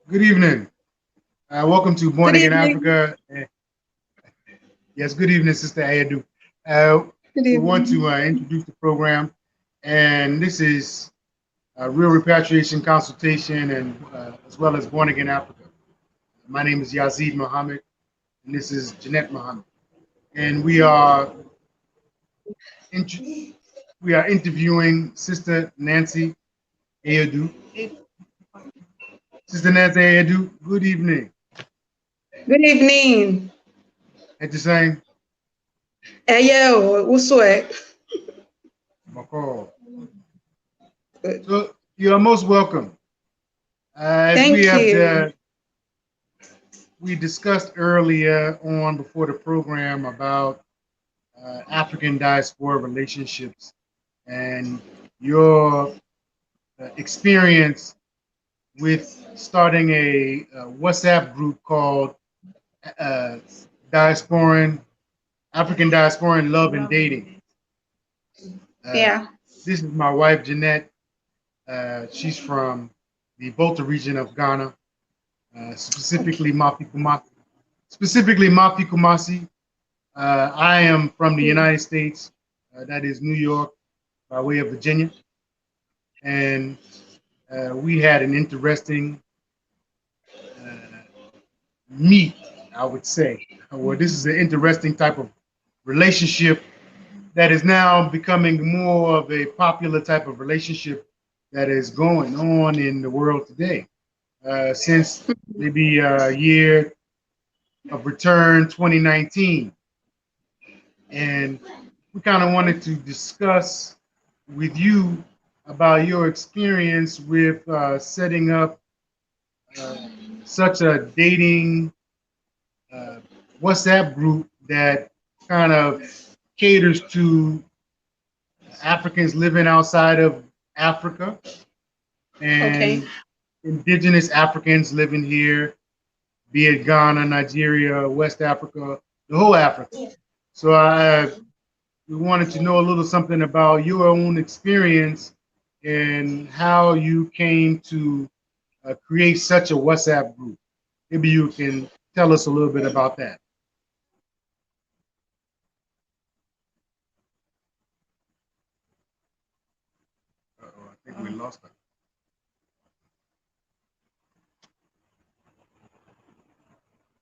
Good evening. Welcome to Born Good Again evening. Africa. Yes, good evening, Sister Ayadu. Uh, Good we want to evening. introduce the program, and this is Real Repatriation Consultation, and as well as Born Again Africa. My name is Yazid Muhammad, and this is Jeanette Muhammad, and int- we are interviewing Sister Nancy Ayadu. Sister Nancy Ayadu, good evening. Good evening. At the same, Uso Makoro. Good. So you are most welcome. As Thank you. we discussed earlier on before the program about African diaspora relationships and your experience with starting a WhatsApp group called uh, Diasporan African Diasporan Love and Dating. Uh, Yeah. this is my wife Jeanette. She's from the Volta region of Ghana, Okay. specifically Mafi Kumasi. I am from the United States, that is New York, by way of Virginia, and we had an interesting uh, meet, I would say. Well, this is an interesting type of relationship that is now becoming more of a popular type of relationship that is going on in the world today. Since maybe a year of return 2019, and we kind of wanted to discuss with you about your experience with setting up uh, such a dating uh, WhatsApp group that kind of caters to Africans living outside of Africa Okay. and indigenous Africans living here, be it Ghana, Nigeria, West Africa, the whole Africa. So we wanted to know a little something about your own experience and how you came to create such a WhatsApp group. Maybe you can tell us a little bit about that. Uh-oh, I think we lost her.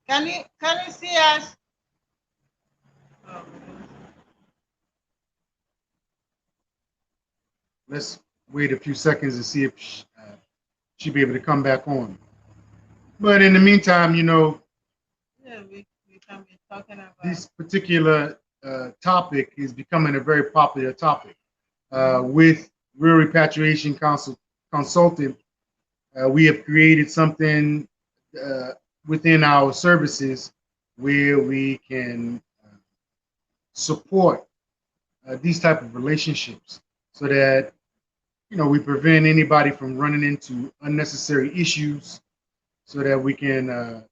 Can you see us? Let's wait a few seconds and see if she'll be able to come back on. But in the meantime, Yeah, we can be talking about. this particular topic is becoming a very popular topic. With Real Repatriation Consultant, we have created something uh, within our services where we can support these type of relationships so that we prevent anybody from running into unnecessary issues so that we can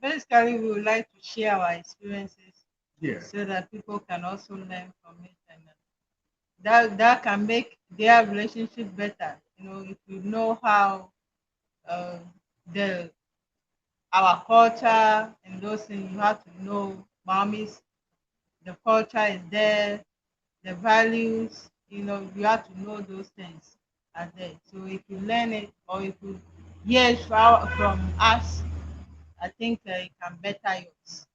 Basically, we would like to share our experiences yeah. so that people can also learn from it, and that can make their relationship better. If you know how uh, the our culture and those things, you have to know mommy's the culture is there, the values. You have to know those things are there. So if you learn it or if you hear it from us, I think it can better yours.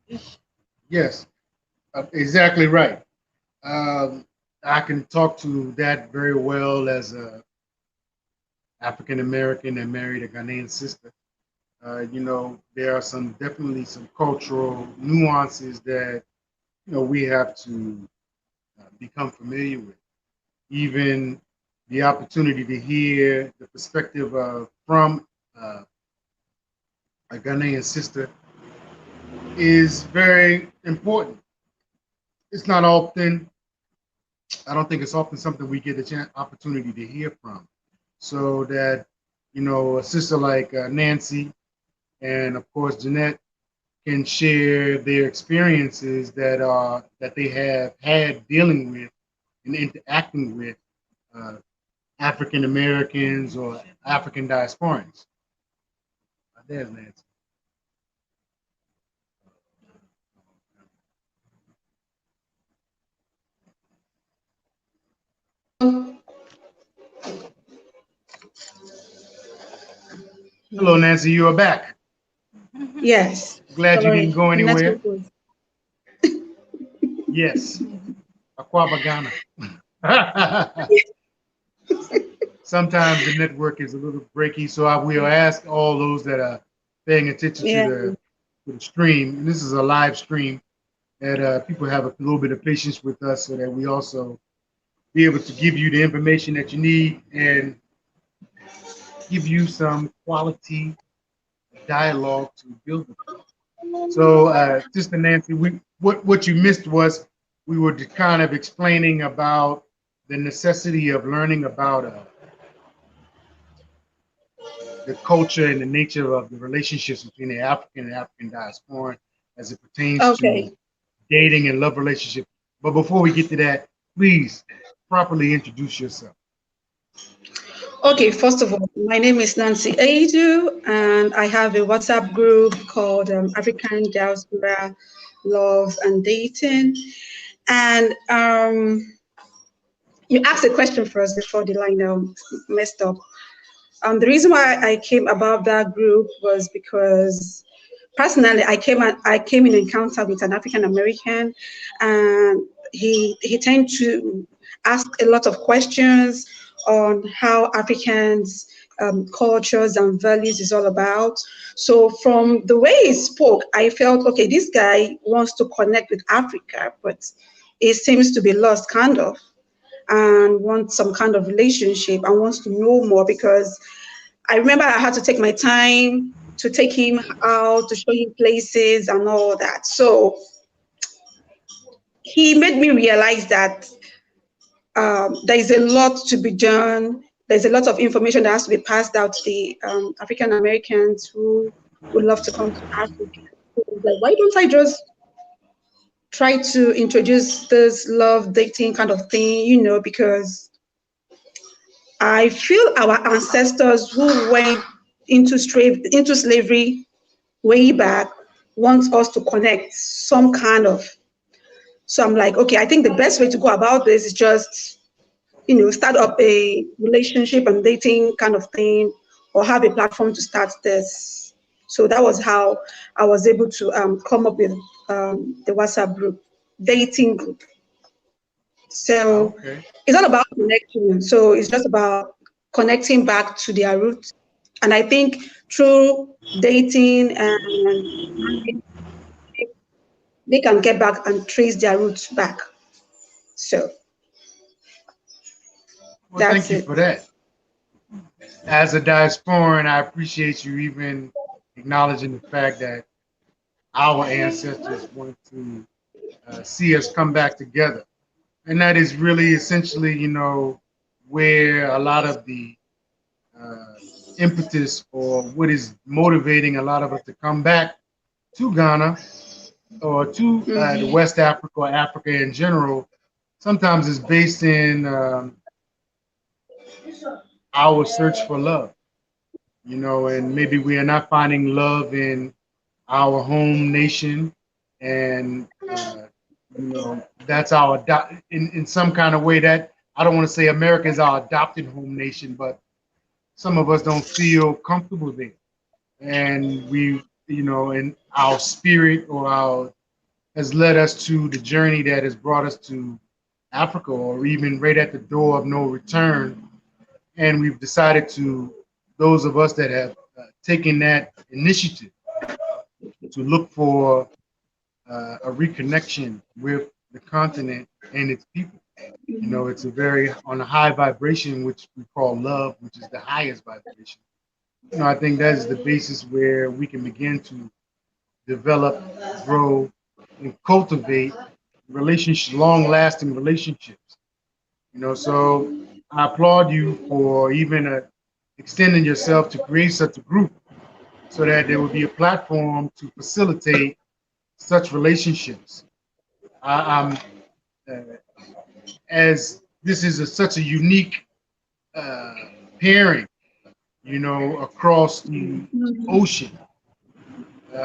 Ish. Yes, exactly right. um, I can talk to that very well as a African American and married a Ghanaian sister. There are definitely some cultural nuances that we have to become familiar with. Even the opportunity to hear the perspective from uh, a Ghanaian sister is very important. It's not often, I don't think it's often something we get a opportunity to hear from. So that, a sister like Nancy and of course Jeanette can share their experiences that they have had dealing with and interacting with uh, African Americans or African diasporans. There's Nancy. Hello, Nancy. You are back. Yes. Glad you Sorry. didn't go anywhere. Network was. Yes. Aquaba Ghana. Sometimes the network is a little breaky, so I will ask all those that are paying attention Yeah. to the stream, and this is a live stream, that people have a little bit of patience with us so that we also be able to give you the information that you need and give you some quality dialogue to build upon. So, Sister Nancy, what you missed was we were kind of explaining about the necessity of learning about the culture and the nature of the relationships between the African and African diaspora as it pertains to Okay. dating and love relationships. But before we get to that, please properly introduce yourself. Okay. First of all, my name is Nancy Adu, and I have a WhatsApp group called African Diaspora Love and Dating. And you asked a question first before the line messed up. The reason why I came about that group was because personally I came in encounter with an African American, and he tended to ask a lot of questions on how Africans cultures and values is all about. So from the way he spoke, I felt okay, this guy wants to connect with Africa, but it seems to be lost kind of, and wants some kind of relationship and wants to know more, because I remember I had to take my time to take him out, to show him places and all that. So he made me realize that there is a lot to be done. There's a lot of information that has to be passed out to the African Americans who would love to come to Africa. So like, why don't I just try to introduce this love dating kind of thing, because I feel our ancestors who went into slavery way back wants us to connect some kind of. So I'm like, okay, I think the best way to go about this is just, start up a relationship and dating kind of thing, or have a platform to start this. So that was how I was able to come up with the WhatsApp group, dating group. So Okay. it's not about connection. So it's just about connecting back to their roots. And I think through dating and they can get back and trace their roots back. So Well, thank that's you it. for that. As a diasporan, I appreciate you even acknowledging the fact that our ancestors want to see us come back together. And that is really essentially, where a lot of the uh, impetus or what is motivating a lot of us to come back to Ghana or to the Mm-hmm. West Africa or Africa in general, sometimes is based in our search for love, and maybe we are not finding love in our home nation, and that's our in some kind of way. That I don't want to say America is our adopted home nation, but some of us don't feel comfortable there, and and our spirit or our has led us to the journey that has brought us to Africa, or even right at the door of no return. And we've decided to, those of us that have taken that initiative to look for a reconnection with the continent and its people. It's a very on a high vibration, which we call love, which is the highest vibration. I think that is the basis where we can begin to develop, grow, and cultivate relationships, long-lasting relationships. So I applaud you for even extending yourself to create such a group, so that there will be a platform to facilitate such relationships. I'm as this is such a unique pairing, across the ocean.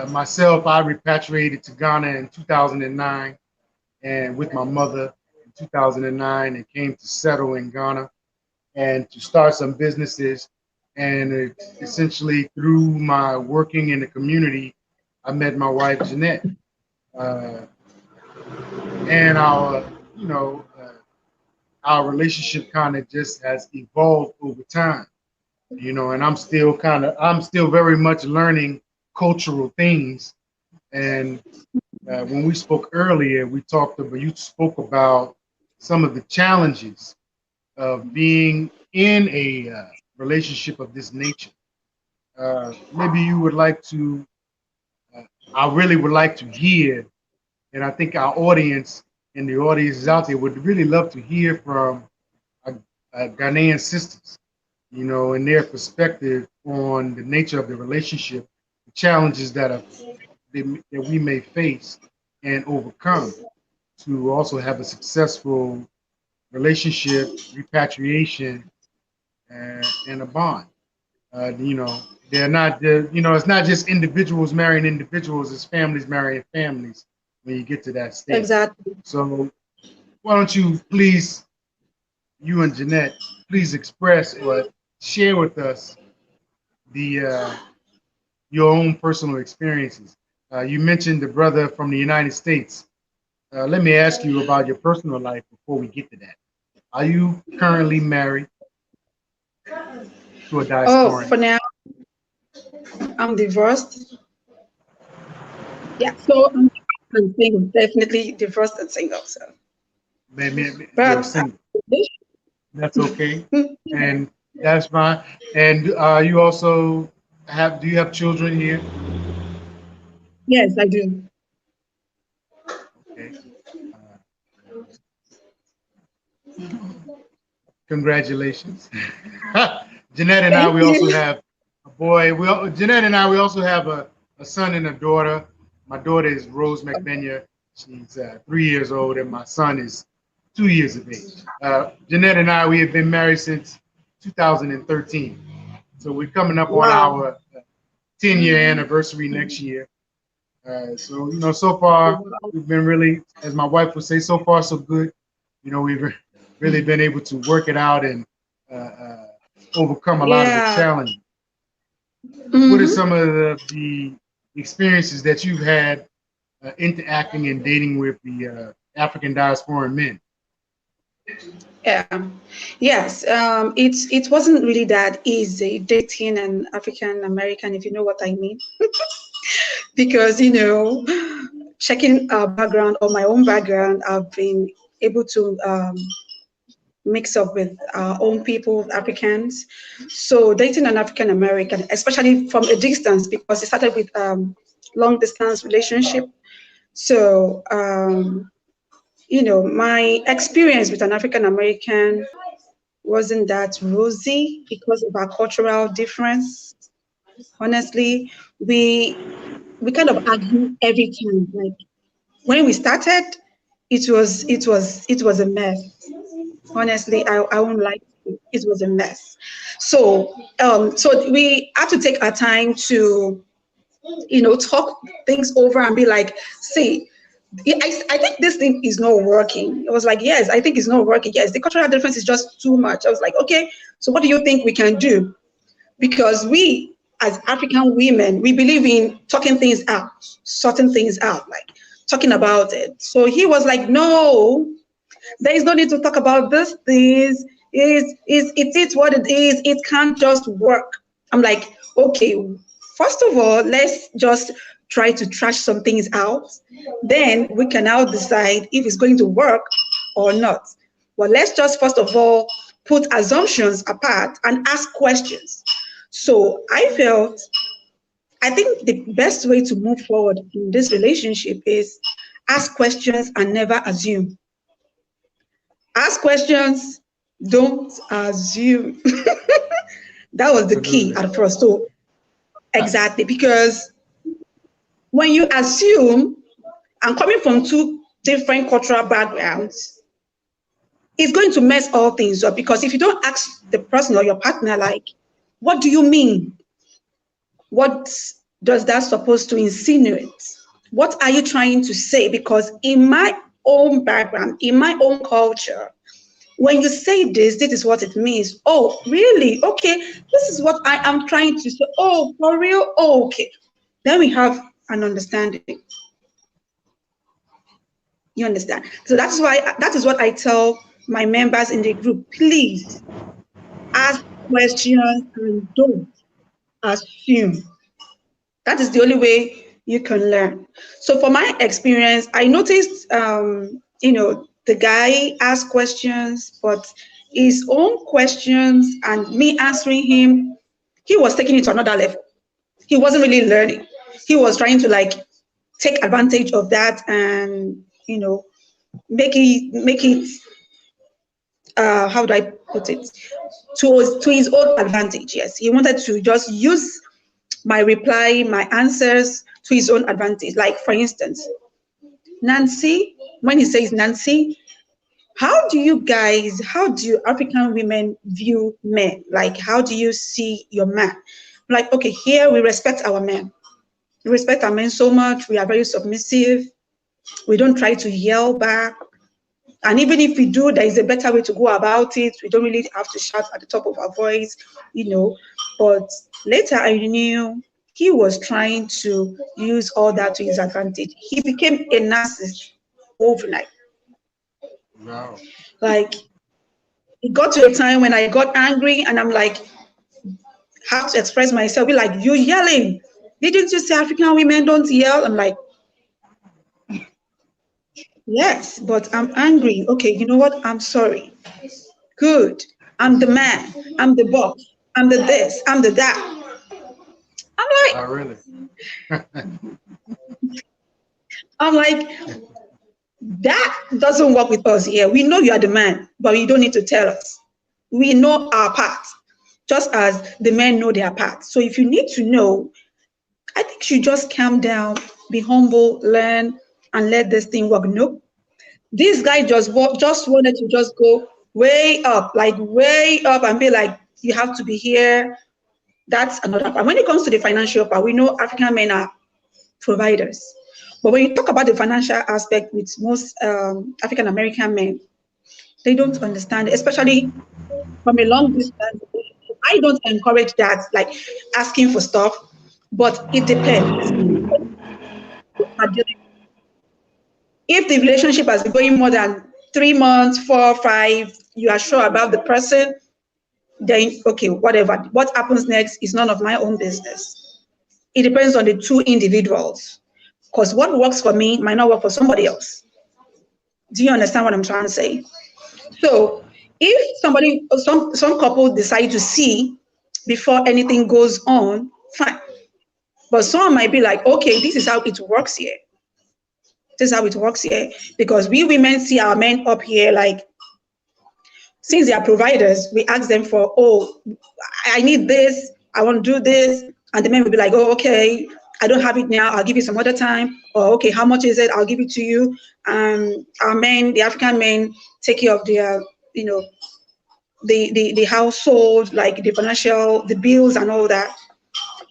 Myself, I repatriated to Ghana in 2009, and with my mother in 2009, and came to settle in Ghana and to start some businesses. And essentially, through my working in the community, I met my wife Jeanette, and our relationship kind of just has evolved over time. And I'm still very much learning cultural things. And when we spoke earlier, you spoke about some of the challenges of being in a relationship of this nature. Maybe you would like to, I really would like to hear, and I think our audience and the audiences out there would really love to hear from Ghanaian sisters, and their perspective on the nature of the relationship, the challenges that we may face and overcome to also have a successful relationship, repatriation, and a bond. They're not, it's not just individuals marrying individuals, it's families marrying families when you get to that stage. Exactly. So why don't you please, you and Jeanette, please express or share with us your own personal experiences. You mentioned the brother from the United States. Let me ask you about your personal life before we get to that. Are you currently married to a diaspora? Oh, for now, I'm divorced. Yeah, so I'm single, definitely divorced and single. So, You're but single. That's okay, and that's fine. And you also do you have children here? yes, I do. Okay. Congratulations. Jeanette and I, Thank we also you. have a boy. Jeanette and I, we also have a son and a daughter. My daughter is Rose McBenya. She's 3 years old, and my son is 2 years of age. Jeanette and I, we have been married since 2013. So we're coming up on Wow. our 10-year anniversary next year. So, so far, we've been really, as my wife would say, so far so good. We've really been able to work it out and overcome a lot of the Yeah. challenges. Mhm. What are some of the experiences that you've had interacting and dating with the African diasporan men? Yeah. Yes. It wasn't really that easy dating an African American, if you know what I mean, because checking our background or my own background, I've been able to mix up with our own people, Africans. So dating an African American, especially from a distance, because it started with long distance relationship. So my experience with an African American wasn't that rosy because of our cultural difference. Honestly, we kind of argue every time. Like when we started, it was a mess. Honestly, I won't lie to you, it was a mess. So we had to take our time to talk things over and be like, see, I think this thing is not working. It was like, yes, I think it's not working. Yes, the cultural difference is just too much. I was like, okay, so what do you think we can do? Because we, as African women, we believe in talking things out, sorting things out, like talking about it. So he was like, no, there is no need to talk about this. This it is what it is. It can't just work. I'm like, okay, first of all, let's just try to trash some things out. Then we can now decide if it's going to work or not. Well, let's just first of all put assumptions apart and ask questions. So I think the best way to move forward in this relationship is ask questions and never assume. Ask questions, don't assume. That was the key Absolutely. at first. So exactly, because when you assume, and coming from two different cultural backgrounds, it's going to mess all things up, because if you don't ask the person or your partner, like, what do you mean? What does that supposed to insinuate? What are you trying to say? Because in my own background, in my own culture, when you say this, this is what it means. Oh, really? Okay, this is what I am trying to say. Oh, for real? Oh, okay. Then we have an understanding. You understand? So that is what I tell my members in the group. Please ask questions and don't assume. That is the only way you can learn. So for my experience, I noticed, the guy asked questions, but his own questions and me answering him, he was taking it to another level. He wasn't really learning. He was trying to like take advantage of that and, make it how do I put it, to his own advantage. Yes, he wanted to just use my reply, my answers to his own advantage. Like, for instance, Nancy, when he says, Nancy, how do you African women view men? Like, how do you see your man? Like, okay, here we respect our men. We respect our men so much. We are very submissive. We don't try to yell back. And even if we do, there is a better way to go about it. We don't really have to shout at the top of our voice, But later I knew he was trying to use all that to his advantage. He became a narcissist overnight. Wow. Like, it got to a time when I got angry and I'm like, how to express myself? Be like, you yelling. Didn't you say African women don't yell? I'm like, yes, but I'm angry. Okay, you know what? I'm sorry. Good. I'm the man. I'm the boss. I'm the this. I'm the that. I'm like, Oh, really? I'm like, that doesn't work with us here. We know you are the man, but you don't need to tell us. We know our part, just as the men know their part. So if you need to know, I think you just calm down, be humble, learn, and let this thing work. Nope. This guy just wanted to just go way up, like way up, and be like, you have to be here. That's another part. When it comes to the financial part, we know African men are providers. But when you talk about the financial aspect with most African American men, they don't understand it, especially from a long distance. I don't encourage that, like asking for stuff, but it depends. If the relationship has been going more than 3 months, 4, 5, you are sure about the person, then okay, whatever. What happens next is none of my own business. It depends on the two individuals, because what works for me might not work for somebody else. Do you understand what I'm trying to say? So if some couple decide to see before anything goes on, fine. But some might be like, okay, this is how it works here. This is how it works here. Because we women see our men up here, like, since they are providers, we ask them for, oh, I need this, I want to do this. And the men will be like, oh, okay, I don't have it now, I'll give you some other time. Or, okay, how much is it? I'll give it to you. Our men, the African men, take care of their, the household, like the financial, the bills and all that.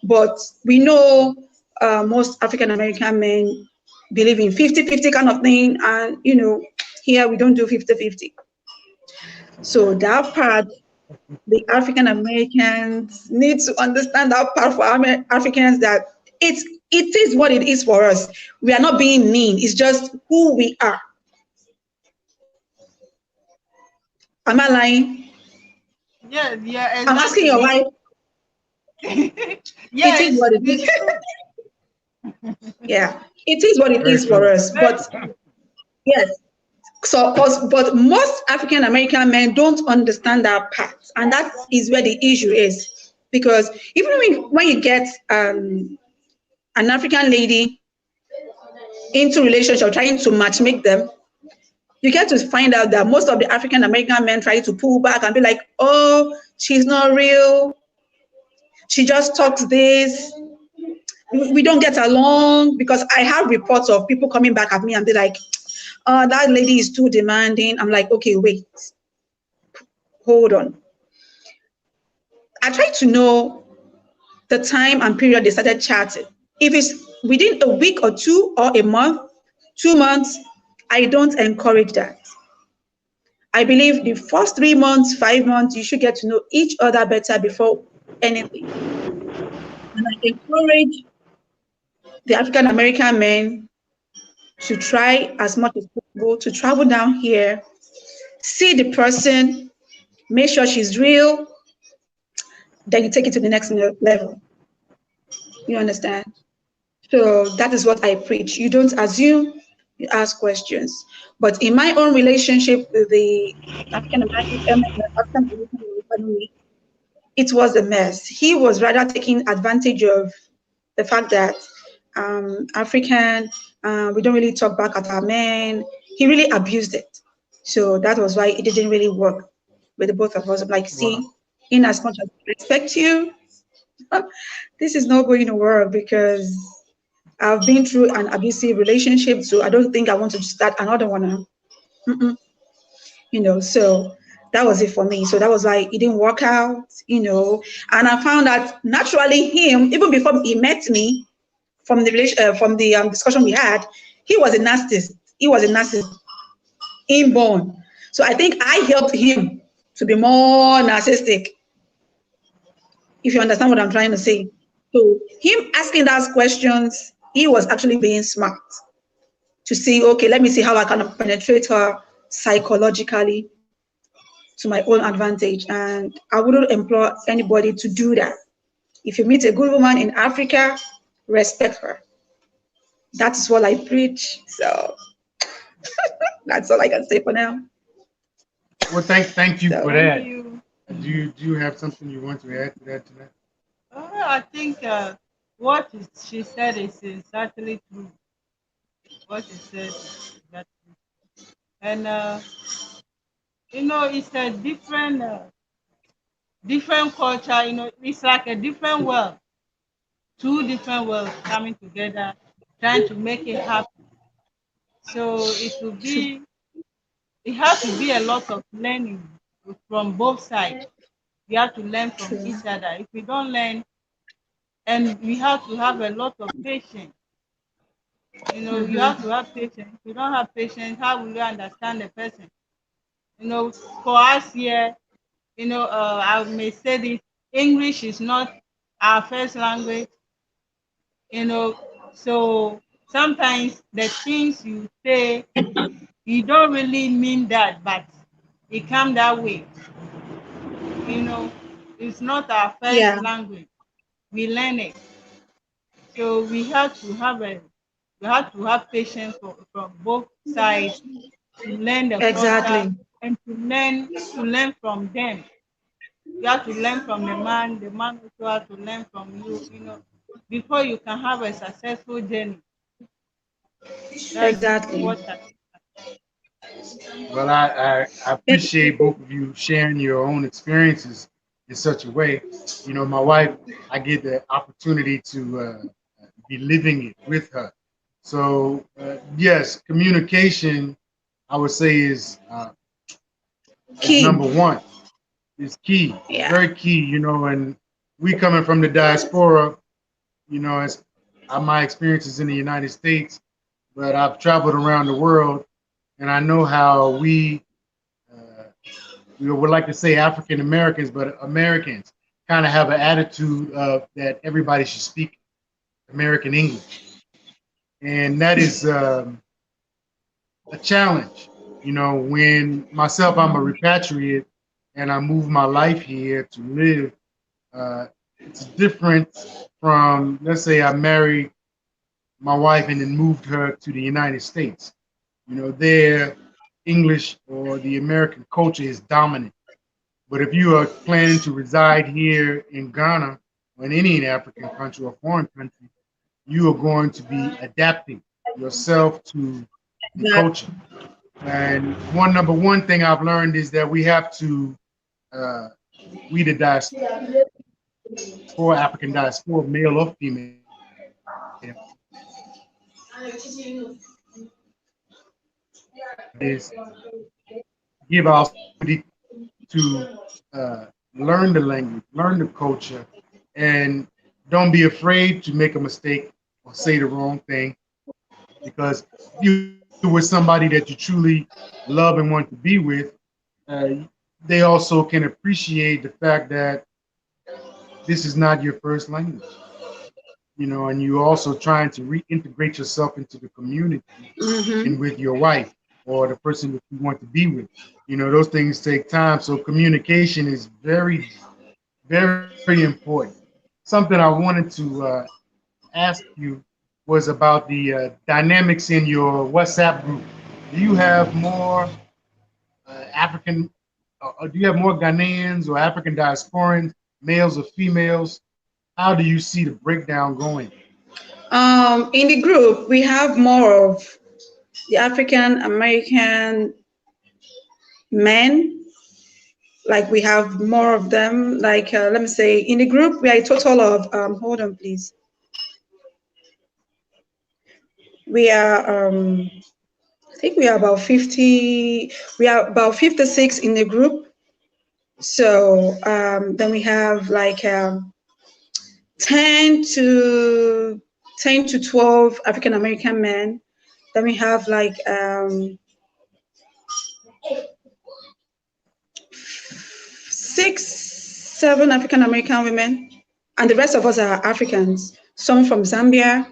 But we know most African American men believe in 50-50 kind of thing. And, here we don't do 50-50. So that part, the African Americans need to understand that part for Africans, that it is what it is for us. We are not being mean. It's just who we are. Am I lying? Yeah, exactly. I'm asking your wife. Yeah, it is what it is. Yeah, it is what it is for us. But yes, but most African American men don't understand that part, and that is where the issue is. Because even when you get an African lady into relationship, trying to matchmake them, you get to find out that most of the African American men try to pull back and be like, oh, she's not real. She just talks this. We don't get along. Because I have reports of people coming back at me and be like, That lady is too demanding. I'm like, okay, wait, hold on. I try to know the time and period they started chatting. If it's within a week or two, or a month, 2 months, I don't encourage that. I believe the first 3 months, 5 months, you should get to know each other better before anything. And I encourage the African American men to try as much as possible to travel down here, see the person, make sure she's real, then you take it to the next level. You understand? So that is what I preach. You don't assume, you ask questions. But in my own relationship with the African American family, it was a mess. He was rather taking advantage of the fact that African, we don't really talk back at our men. He really abused it. So that was why it didn't really work with the both of us. I'm like, see, Wow. in as much as I respect you, this is not going to work because I've been through an abusive relationship, so I don't think I want to start another one. Mm-mm. So that was it for me. So that was why it didn't work out. And I found that naturally him, even before he met me, from the discussion we had, he was a narcissist. He was a narcissist, inborn. So I think I helped him to be more narcissistic, if you understand what I'm trying to say. So him asking those questions, he was actually being smart to see, okay, let me see how I can penetrate her psychologically to my own advantage. And I wouldn't implore anybody to do that. If you meet a good woman in Africa, respect her. That's what I preach. So that's all I can say for now. Well, thank you So for Thank that. you. Do you have something you want to add to that tonight? I think what she said is actually true. What she said is that, and it's a different culture. It's like a different world, two different worlds coming together, trying to make it happen. So true, it has to be a lot of learning from both sides. We have to learn from true. each other. If we don't learn, and we have to have a lot of patience. You have to Mm-hmm. have patience. If you don't have patience, how will you understand the person? For us here, I may say this: English is not our first language. you know so sometimes the things you say, you don't really mean that, but it come that way. It's not our first Yeah, language. We learn it. So we have patience from both sides, to learn the culture, exactly. and to learn from them. You have to learn from the man also has to learn from you, before you can have a successful journey. That's Exactly. what I Well, I appreciate both of you sharing your own experiences in such a way. My wife, I get the opportunity to be living it with her. So, yes, communication, I would say, is Key. number one. Is key. It's Yeah. very key. And we coming from the diaspora, as my experiences in the United States, but I've traveled around the world, and I know how uh, we would like to say African Americans, but Americans kind of have an attitude of that everybody should speak American English, and that is a challenge. When myself, I'm a repatriate, and I move my life here to live. It's different from, let's say, I married my wife and then moved her to the United States. Their English or the American culture is dominant. But if you are planning to reside here in Ghana or in any African country or foreign country, you are going to be adapting yourself to the culture. And number one thing I've learned is that we have to, we the diaspora, African diaspora, male or female, is give our opportunity to uh, learn the language, learn the culture, and don't be afraid to make a mistake or say the wrong thing, because you with somebody that you truly love and want to be with, uh, they also can appreciate the fact that this is not your first language, and you're also trying to reintegrate yourself into the community Mm-hmm. and with your wife or the person that you want to be with. Those things take time. So communication is very, very important. Something I wanted to ask you was about the dynamics in your WhatsApp group. Do you have more African, or do you have more Ghanaians or African diasporans, males or females? How do you see the breakdown going? In the group, we have more of the African American men. Like we have more of them. Like let me say, in the group, we are a total of. Hold on, please. We are. I think we are about 50. We are about 56 in the group. So then we have like 10 to 10 to 12 African American men. Then we have like 6, 7 African American women, and the rest of us are Africans. Some from Zambia,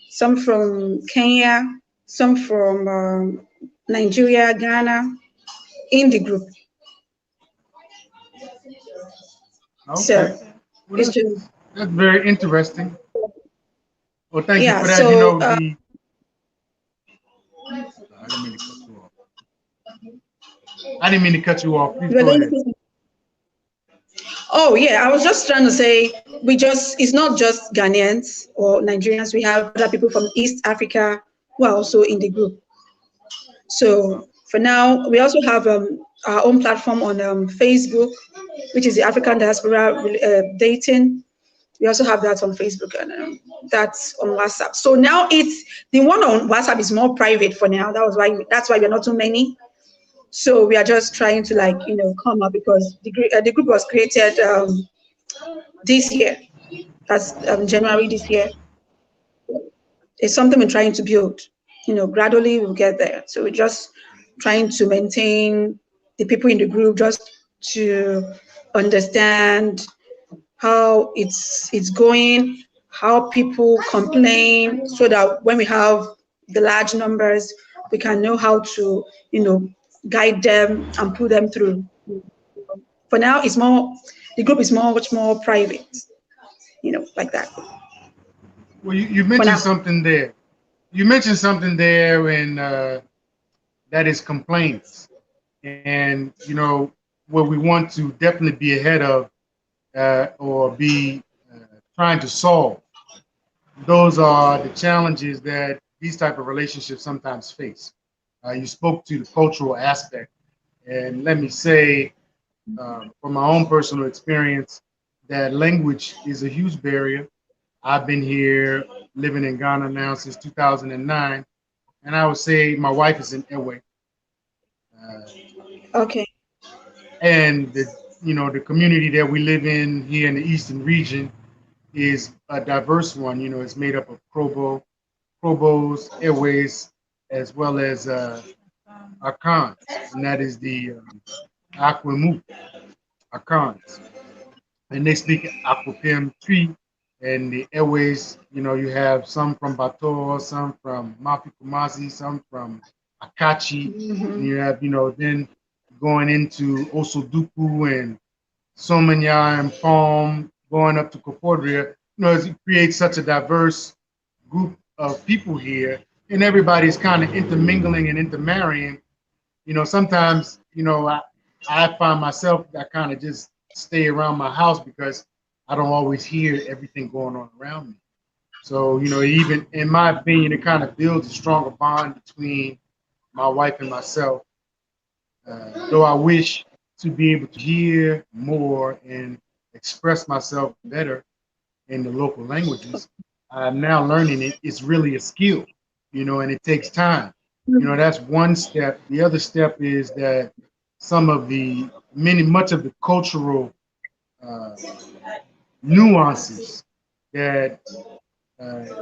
some from Kenya, some from Nigeria, Ghana, in the group. So Okay. Okay. Well, it's that's just that's very interesting. Well, thank you yeah. for that. So I didn't mean to cut you off. I didn't mean to cut you off. Please we're go going ahead. to. Oh yeah, I was just trying to say it's not just Ghanaians or Nigerians. We have other people from East Africa who are also in the group. Uh, So for now, we also have our own platform on Facebook, which is the African Diaspora Dating. We also have that on Facebook and that's on WhatsApp. So now it's the one on WhatsApp is more private for now. That's why we're not too many. So we are just trying to come up because the group was created this year. That's January this year. It's something we're trying to build. Gradually we'll get there. So we're just trying to maintain the people in the group just to understand how it's going, how people complain, so that when we have the large numbers, we can know how to, guide them and pull them through. For now, the group is much more private, like that. well, you For mentioned now. something there. You mentioned something there, and that is complaints. And what we want to definitely be ahead of, or be trying to solve. Those are the challenges that these type of relationships sometimes face. You spoke to the cultural aspect, and let me say, from my own personal experience, that language is a huge barrier. I've been here living in Ghana now since 2009, and I would say my wife is in Ewe. Uh, Okay. and the community that we live in here in the eastern region is a diverse one. It's made up of Krobos, Airways, as well as Akans, and that is the Akwamu Akans. And they speak Akwapim Tree. And the Airways, you have some from Bator, some from Mafi Kumasi, some from Akachi, and Hmm. you have, then going into Osoduku and Somanya and Palm, going up to Concordia. It creates such a diverse group of people here, and everybody's kind of intermingling and intermarrying. Sometimes, I find myself, I kind of just stay around my house because I don't always hear everything going on around me. So, even in my opinion, it kind of builds a stronger bond between my wife and myself. Though I wish to be able to hear more and express myself better in the local languages, I'm now learning it's really a skill, and it takes time. You know, that's one step. The other step is that much of the cultural uh, nuances that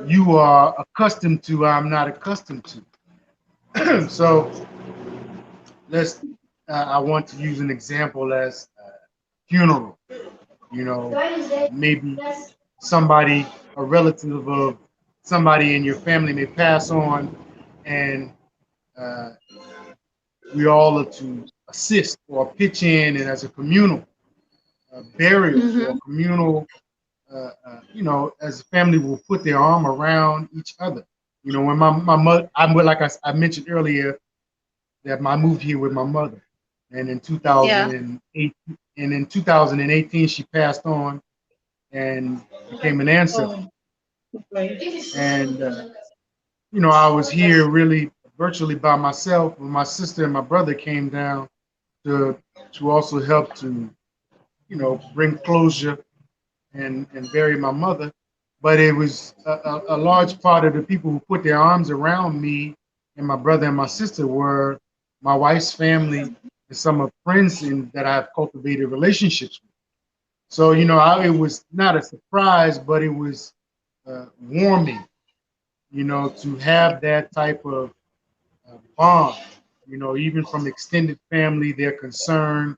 you are accustomed to, I'm not accustomed to. So I want to use an example as funeral. You know, maybe a relative of somebody in your family may pass on, and uh, we all are to assist or pitch in, and as a communal burial or communal, you know, as a family will put their arm around each other. You know, when my mother, like I mentioned earlier, that I moved here with my mother, and in 2008, and in 2018 she passed on and became an ancestor. And you know, I was here really virtually by myself when my sister and my brother came down to also help to, you know, bring closure and bury my mother. But it was a large part of the people who put their arms around me and my brother and my sister were my wife's family and some of friends that I've cultivated relationships with. So, you know, it was not a surprise, but it was warming, you know, to have that type of bond, you know, even from extended family, their concern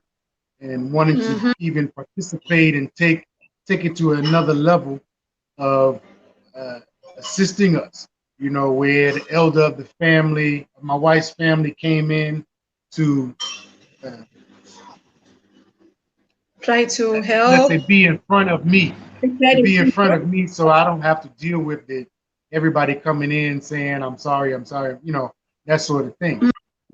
and wanting to even participate and take it to another level of uh, assisting us, you know, where the elder of the family, my wife's family, came in to uh, Try to let's say help. be in front of me, so I don't have to deal with everybody coming in saying I'm sorry, you know, that sort of thing.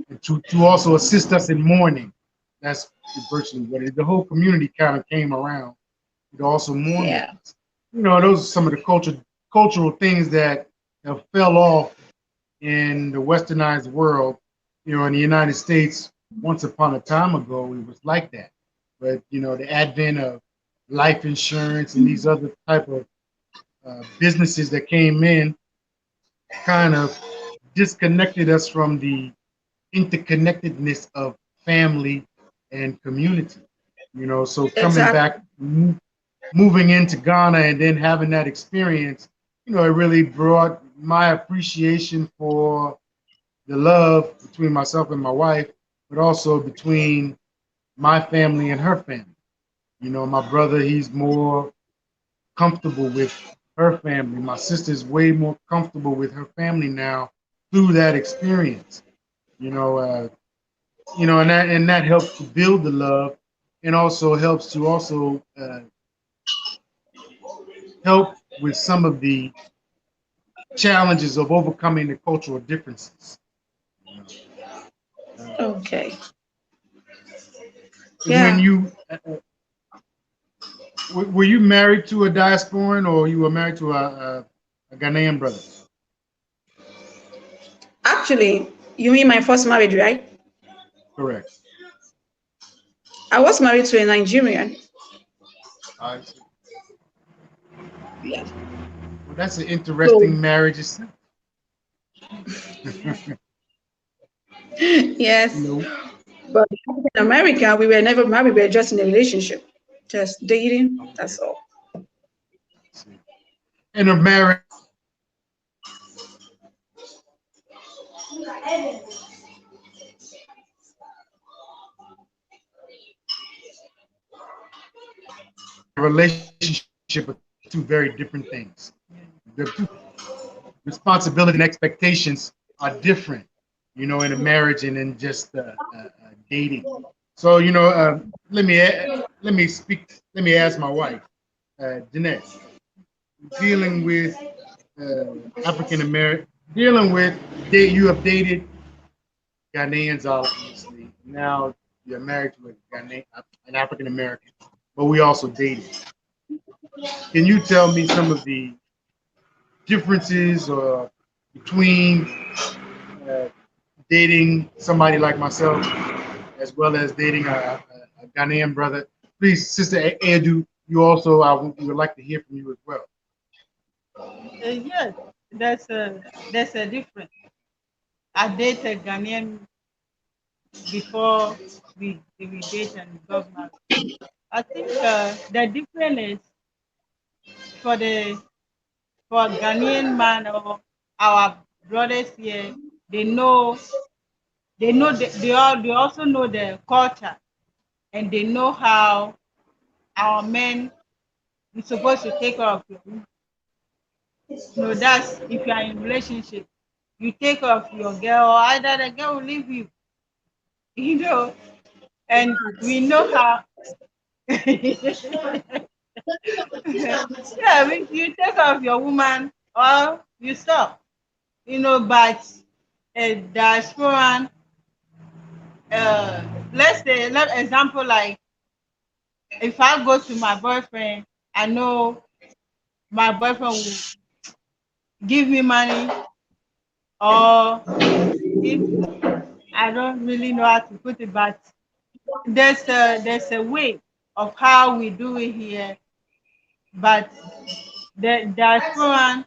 And to also assist us in mourning. That's virtually what it is. The whole community kind of came around to also mourn with us. You know, those are some of the cultural things that have fell off in the westernized world. You know, in the United States, once upon a time ago, it was like that. But you know, the advent of life insurance and these other type of businesses that came in kind of disconnected us from the interconnectedness of family and community. You know, so coming back, moving into Ghana and then having that experience, you know, it really brought my appreciation for the love between myself and my wife, but also between my family and her family. You know, my brother, he's more comfortable with her family. My sister's way more comfortable with her family now through that experience. You know, and that helps to build the love, and also helps to also help with some of the challenges of overcoming the cultural differences. Okay. When you were you married to a diasporan, or you were married to a Ghanaian brother? Actually, you mean my first marriage, right? Correct. I was married to a Nigerian. I see. Yeah. Well, that's an interesting marriage. Yes. You know, But in America, we were never married. We were just in a relationship, just dating. That's all. in a marriage, relationship are two very different things. They're two responsibility and expectations are different, you know, in a marriage and in just dating. So, you know, let me ask my wife, Jeanette, dealing with African American, dealing with you have dated Ghanaians, obviously. Now you're married to a an African American, but we also dated. Can you tell me some of the differences between uh, dating somebody like myself, as well as dating a Ghanaian brother? Please, Sister Edu, you also, we would like to hear from you as well. Yes, there's a difference. I dated Ghanaian before we date and got married. I think the difference is for the for Ghanaian man or our brothers here, they know they also know the culture, and they know how our men is supposed to take care of you. No, that's if you are in relationship, you take care of your girl, or either the girl will leave you. You know, and we know how. Yeah, if you take care of your woman, or you stop. You know, but a diasporan, let's say, example, like if I go to my boyfriend, I know my boyfriend will give me money, or if I don't really know how to put it, but there's a way of how we do it here. But the diasporan,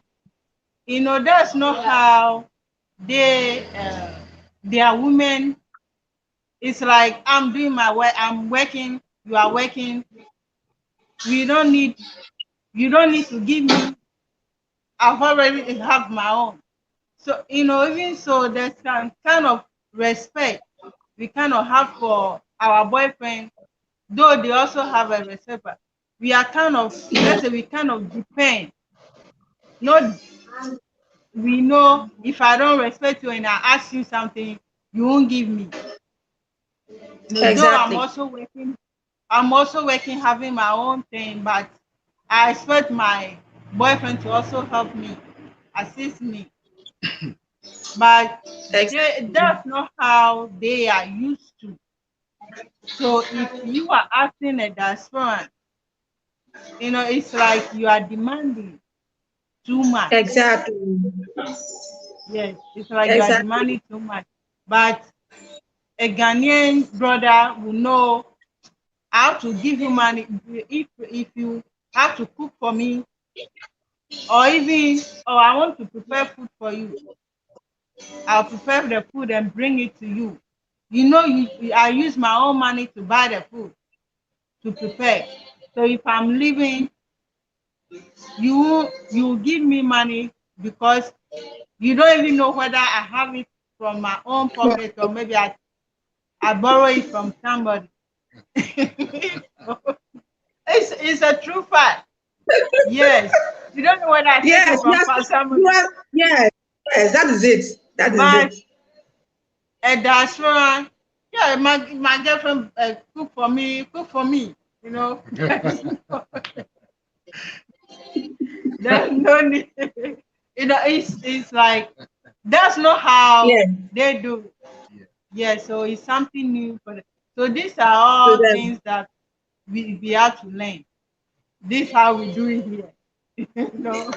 that's not how they their women. It's like I'm doing my work, I'm working, you are working. We don't need You don't need to give me. I've already have my own. So even so, there's kind of respect we kind of have for our boyfriend, though they also have a respect. But we are kind of, let's say, we kind of depend. Not We know if I don't respect you and I ask you something, you won't give me. Though Exactly. I'm also working, having my own thing, but I expect my boyfriend to also help me, assist me. But that's not how they are used to. So if you are acting a diaspora, it's like you are demanding too much. Exactly. Yes, it's like you are Exactly. demanding too much. But a Ghanaian brother will know how to give you money. If you have to cook for me, or even, I want to prepare food for you, I'll prepare the food and bring it to you. I use my own money to buy the food to prepare. So if I'm leaving, you give me money, because you don't even know whether I have it from my own pocket, or maybe I borrow it from somebody. It's a true fact. Yes. You don't know whether I take it Yes, from somebody. yes, yes, that is it. That is But it. a diaspora, yeah, my girlfriend cook for me, There's no need. It's like that's not how Yes, they do it. Yeah. Yeah, so it's something new for them. So these are to all them. things that we have to learn. This is how we do it here. you know.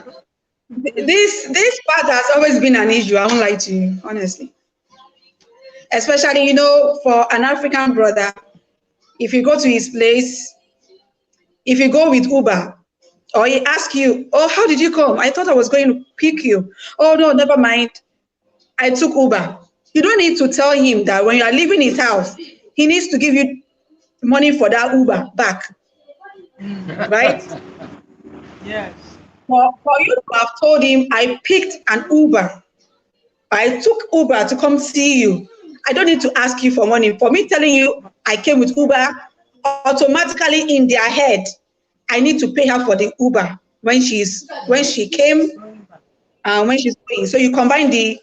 This part has always been an issue. I won't lie to you, honestly. Especially, for an African brother, if you go to his place, if you go with Uber, or he asks you, "Oh, how did you come? I thought I was going to pick you." "Oh no, never mind. I took Uber." You don't need to tell him that when you are leaving his house, he needs to give you money for that Uber back, right? Yes. For you to have told him, "I picked an Uber. I took Uber to come see you. I don't need to ask you for money." For me telling you I came with Uber, automatically in their head, I need to pay her for the Uber when she came Going back. and when she's going. So you combine the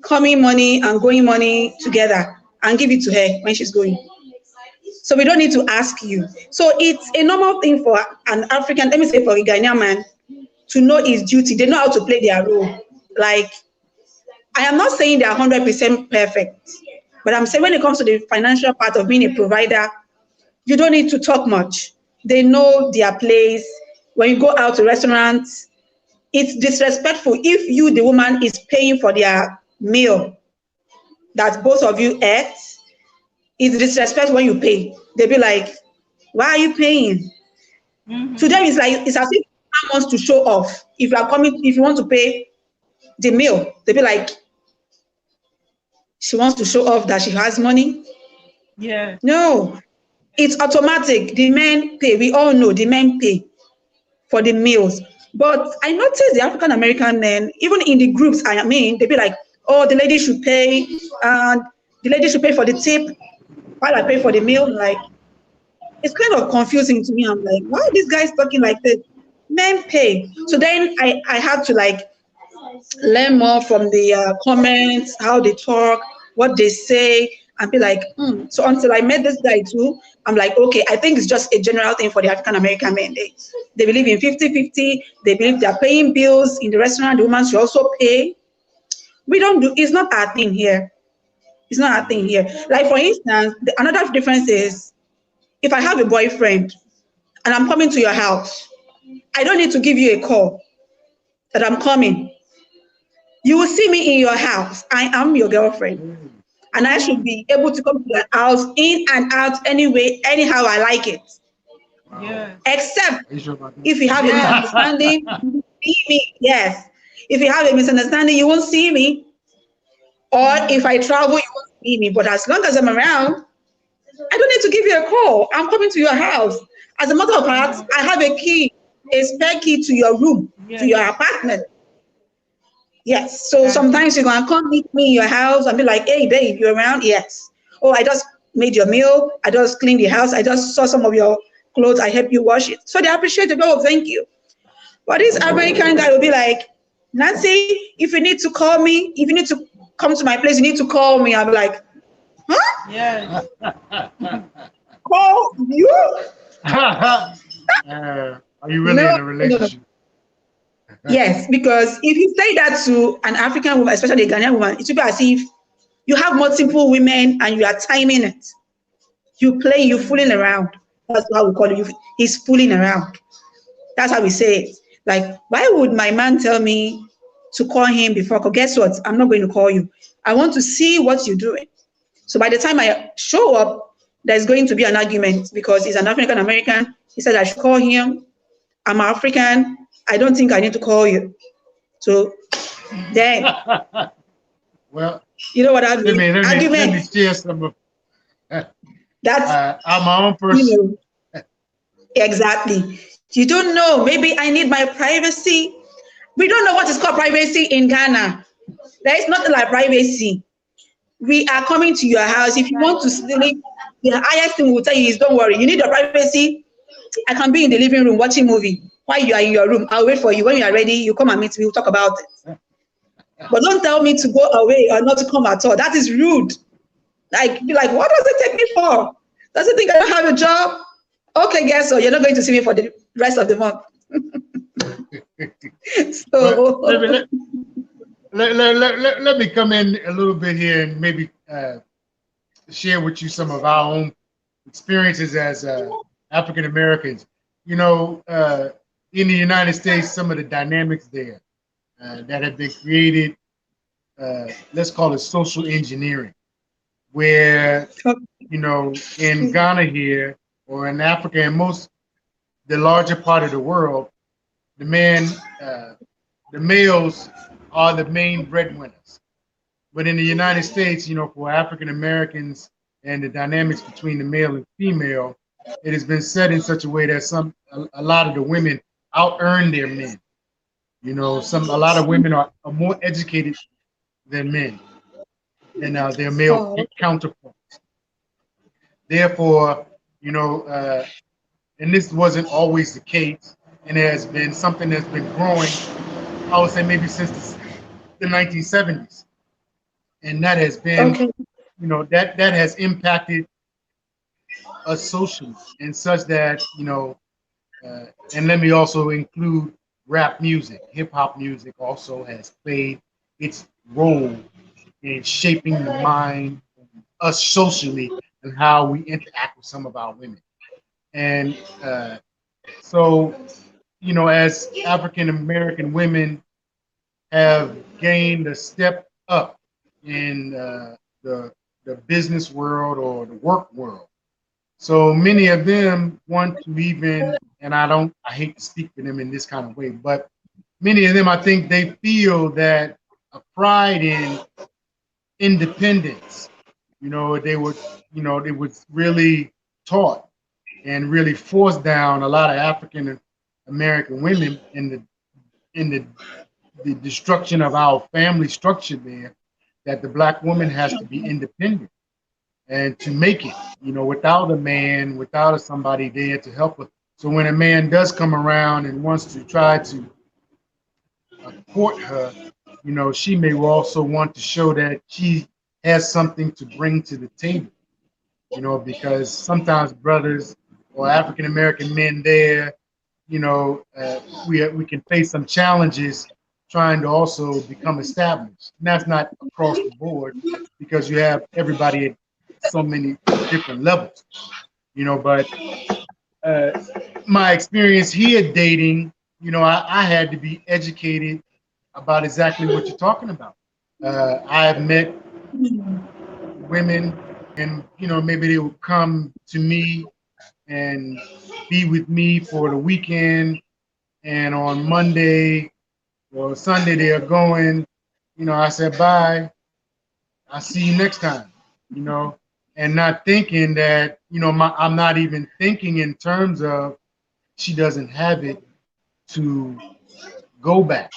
coming money and going money together and give it to her when she's going. So we don't need to ask you. So it's a normal thing for an African, let me say for a Ghanaian man, to know his duty. They know how to play their role. Like, I am not saying they are 100% perfect, but I'm saying when it comes to the financial part of being a provider, you don't need to talk much. They know their place. When you go out to restaurants, it's disrespectful if you, the woman, is paying for their meal that both of you ate. It's disrespectful when you pay. They'll be like, "Why are you paying?" To them, it's as if someone wants to show off. If you want to pay the meal, they'll be like, she wants to show off that she has money. Yeah. No, it's automatic. The men pay. We all know the men pay for the meals. But I noticed the African American men, even in the groups I am in, they be like, oh, the lady should pay, and the lady should pay for the tip while I pay for the meal. Like, it's kind of confusing to me. I'm like, why are these guys talking like this? Men pay. So then I had to like learn more from the comments, how they talk, what they say, and be like, So until I met this guy too, I'm like, okay, I think it's just a general thing for the African American men. They believe in 50-50. They believe they're paying bills in the restaurant. The woman should also pay. We don't do, it's not our thing here. It's not our thing here. Like, for instance, another difference is if I have a boyfriend and I'm coming to your house, I don't need to give you a call that I'm coming. You will see me in your house. I am your girlfriend. And I should be able to come to your house in and out anyway, anyhow I like it. Yeah. Except Sure about that? if you have a misunderstanding, you won't see me. Yes. If you have a misunderstanding, you won't see me. Or if I travel, you won't see me. But as long as I'm around, I don't need to give you a call. I'm coming to your house. As a matter of fact, I have a key, a spare key to your room, to your apartment. Yes. So sometimes you're gonna come meet me in your house and be like, hey babe, you around? Yes. Oh, I just made your meal, I just cleaned the house, I just saw some of your clothes, I help you wash it. So they appreciate it. Oh, thank you. But this American guy will be like, Nancy, if you need to call me, if you need to come to my place, you need to call me. I'm like, huh? Yes. Call you? Are you really in a relationship? Yes, because if you say that to an African woman, especially a Ghanaian woman, it will be as if you have multiple women and you are timing it. You play, you fooling around. That's how we call it. He's fooling around. That's how we say it. Like, why would my man tell me to call him before? Because guess what? I'm not going to call you. I want to see what you're doing. So by the time I show up, there's going to be an argument because he's an African American. He said I should call him. I'm African. I don't think I need to call you. So then, Well, you know what I mean? let me share some of that's I'm my own person. You know, exactly. You don't know. Maybe I need my privacy. We don't know what is called privacy in Ghana. There is nothing like privacy. We are coming to your house. If you want to sleep, the highest thing we'll tell you is don't worry. You need your privacy. I can be in the living room watching movie while you are in your room. I'll wait for you. When you are ready, you come and meet me. We'll talk about it. But don't tell me to go away or not to come at all. That is rude. Like, be like, what does it take me for? Does it think I don't have a job? Okay, guess so. You're not going to see me for the rest of the month. So let me come in a little bit here and maybe share with you some of our own experiences as African Americans. You know, in the United States, some of the dynamics there that have been created, let's call it social engineering, where, you know, in Ghana here or in Africa and the larger part of the world, the males are the main breadwinners. But in the United States, you know, for African Americans and the dynamics between the male and female, it has been set in such a way that a lot of the women out earn their men. You know, a lot of women are more educated than men, than their male counterparts. Therefore, you know, and this wasn't always the case, and it has been something that's been growing, I would say maybe since the 1970s. And that has been, you know, that has impacted us socially in such that, you know, and let me also include rap music. Hip hop music also has played its role in shaping the mind of us socially and how we interact with some of our women. And so, you know, as African American women have gained a step up in the business world or the work world. So many of them want to even, and I hate to speak for them in this kind of way, but many of them, I think they feel that a pride independence. You know, they would, you know, it was really taught and really forced down a lot of African American women in the destruction of our family structure there, that the black woman has to be independent and to make it, you know, without a man, without somebody there to help her. So when a man does come around and wants to try to court her, you know, she may also want to show that she has something to bring to the table, you know, because sometimes brothers or African American men there, you know, we can face some challenges trying to also become established. And that's not across the board because you have everybody at so many different levels, you know. But my experience here dating, you know, I had to be educated about exactly what you're talking about. I have met women, and you know, maybe they would come to me and be with me for the weekend, and on Monday or Sunday they are going. You know, I said bye. I'll see you next time. You know, and not thinking that, you know, I'm not even thinking in terms of she doesn't have it to go back,